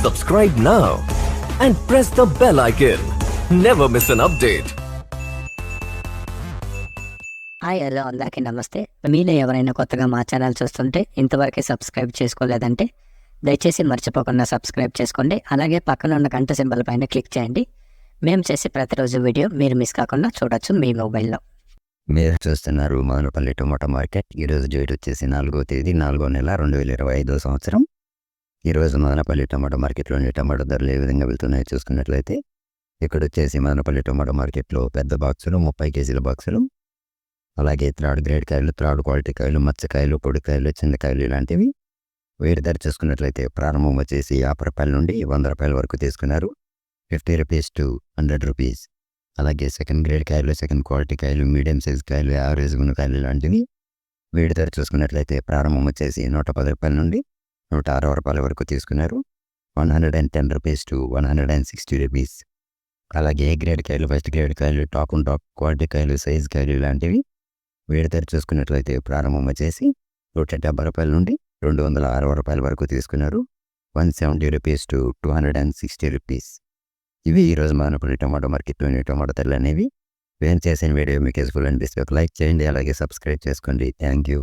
Subscribe now and press the bell icon. Never miss an update. Hi hello అందరికీ నమస్తే. మీలో ఎవరైనా కొత్తగా మా ఛానల్ చూస్తుంటే ఇంతవరకు సబ్స్క్రైబ్ చేసుకోలేదంటే దయచేసి మర్చిపోకుండా సబ్స్క్రైబ్ చేసుకోండి. అలాగే పక్కన ఉన్న గంట సింబల్ పైన క్లిక్ చేయండి. మేము చేసే ప్రతిరోజు వీడియో మీరు మిస్ కాకుండా చూడొచ్చు మీ మొబైల్లో. మీరు చూస్తున్నారు మదనపల్లి టొమాటో మార్కెట్. ఈరోజు డేట్ వచ్చేసి 4వ తేదీ 4వ నెల 2025 సంవత్సరం. ఈరోజు మదనపల్లి టొమాటో మార్కెట్లోని టమాటో ధరలు ఏ విధంగా వెళ్తున్నాయో చూసుకున్నట్లయితే ఇక్కడ వచ్చేసి మదనపల్లి టొమాటో మార్కెట్లో పెద్ద బాక్సులు 30 కేజీల బాక్సులు, అలాగే థర్డ్ గ్రేడ్ కాయలు, థర్డ్ క్వాలిటీ కాయలు, మచ్చకాయలు, పొడికాయలు, చింతకాయలు ఇలాంటివి వేడి ధర చూసుకున్నట్లయితే ప్రారంభం వచ్చేసి 50 రూపాయల నుండి 100 రూపాయల వరకు తీసుకున్నారు. 50 రూపీస్ టు 100 రూపీస్. అలాగే సెకండ్ గ్రేడ్ కాయలు, సెకండ్ క్వాలిటీ కాయలు, మీడియం సైజ్ కాయలు, యావరేజ్ గుణకాయలు ఇలాంటివి వేడి ధర చూసుకున్నట్లయితే ప్రారంభం వచ్చేసి 110 రూపాయల నుండి 160 రూపాయల వరకు తీసుకున్నారు. 110 రూపీస్ టు 160 రూపీస్. అలాగే ఏ గ్రేడ్ కాయలు, ఫస్ట్ గ్రేడ్ కాయలు, టాప్ క్వాలిటీ కాయలు, సైజ్ కాయలు ఇలాంటివి వేడి ధర చూసుకున్నట్లయితే ప్రారంభం వచ్చేసి 170 రూపాయల నుండి 260 రూపాయల వరకు తీసుకున్నారు. 170 రూపీస్ టు 260 రూపీస్. ఇవి ఈరోజు మదనపల్లి టమాటో మార్కెట్లోని టమాటో ధరలు అనేవి. మేము చేసిన వీడియో మీకు యూస్ఫుల్ అనిపిస్తే ఒక లైక్ చేయండి, అలాగే సబ్స్క్రైబ్ చేసుకోండి. Thank you.